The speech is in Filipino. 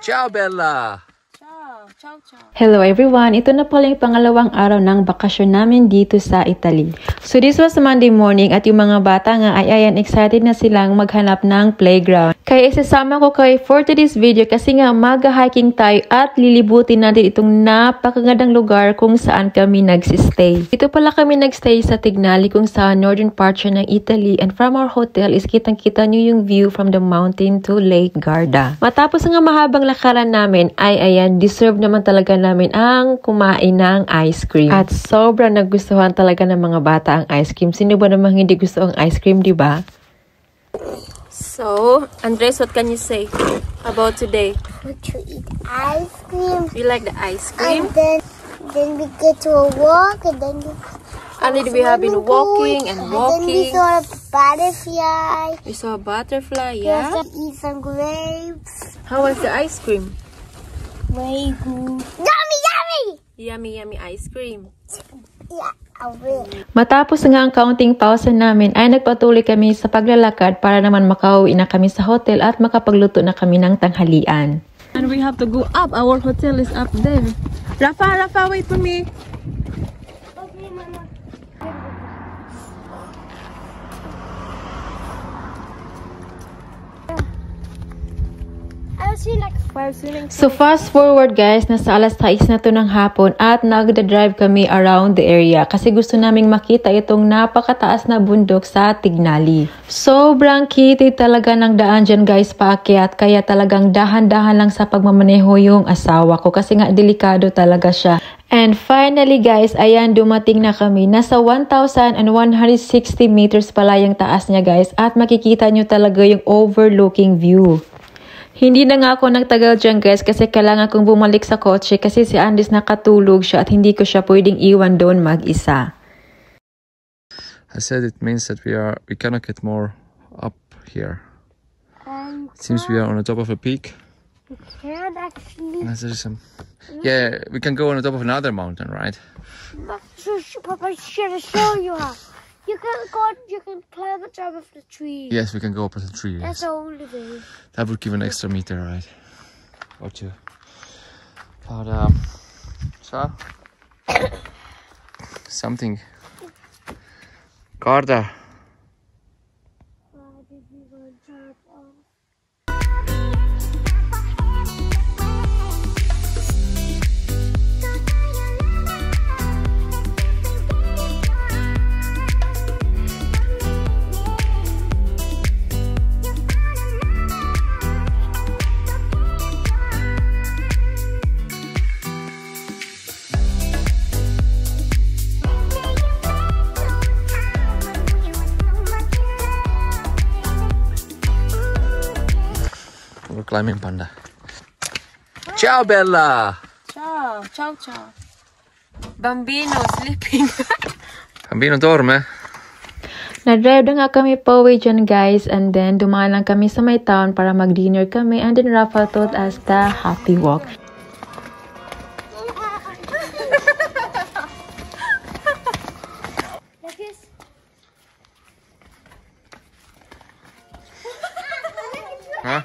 Ciao, Bella! Ciao, ciao. Hello everyone! Ito na pala yung pangalawang araw ng bakasyon namin dito sa Italy. So this was Monday morning at yung mga bata nga ay ayan excited na silang maghanap ng playground. Kaya isasama ko kayo for today's video kasi nga mag-hiking tayo at lilibutin natin itong napakagandang lugar kung saan kami nagsistay. Dito pala kami nagstay sa Tignali kung saan northern part siya ng Italy, and from our hotel is kitang-kita nyo yung view from the mountain to Lake Garda. Matapos nga mahabang lakaran namin ay ayan, deserve naman talaga namin ang kumain ng ice cream. At sobrang nagustuhan talaga ng mga bata ang ice cream. Sino ba namang hindi gusto ang ice cream, di ba? So, Andres, what can you say about today? Want to eat ice cream. You like the ice cream? And then we get to a walk, and then We have been walking and then we walking. saw a butterfly. We saw a butterfly, We yeah? also eat some grapes. How was the ice cream? Very good. Yummy, yummy! Yummy, yummy ice cream. Yeah, I will. Matapos nga ang counting pause namin ay nagpatuloy kami sa paglalakad para naman makauwi na kami sa hotel at makapagluto na kami ng tanghalian. And we have to go up. Our hotel is up there. Rafa, wait for me. Okay, Mama. I'll see you like So fast forward guys, nasa alas 6 na to ng hapon at nagda-drive kami around the area kasi gusto naming makita itong napakataas na bundok sa Tignali. Sobrang kitid talaga ng daan dyan guys paakyat, kaya talagang dahan-dahan lang sa pagmamaneho yung asawa ko kasi nga delikado talaga siya. And finally guys, ayan dumating na kami. Nasa 1,160 meters pala yung taas niya guys at makikita nyo talaga yung overlooking view. Hindi na nga ako nagtagal dyan guys kasi kailangan kong bumalik sa kotse kasi si Andres nakatulog siya at hindi ko siya pwedeng iwan doon mag-isa. I said it means that we cannot get more up here. It seems we are on the top of a peak. we can't actually. Yeah, we can go on the top of another mountain, right? Papa should show you how. You can climb on top of the tree. Yes, we can go up the tree. That's Yes. the only way. That would give an extra meter, right? Or two. But so something. Garda. We're climbing Panda. Ciao, Bella! Ciao, ciao, ciao. Bambino sleeping. Bambino dorme? Na-drive na nga kami pauwi dyan guys, and then dumaan lang kami sa may town para mag-dinner kami, and then Rafa taught us the happy walk. Huh?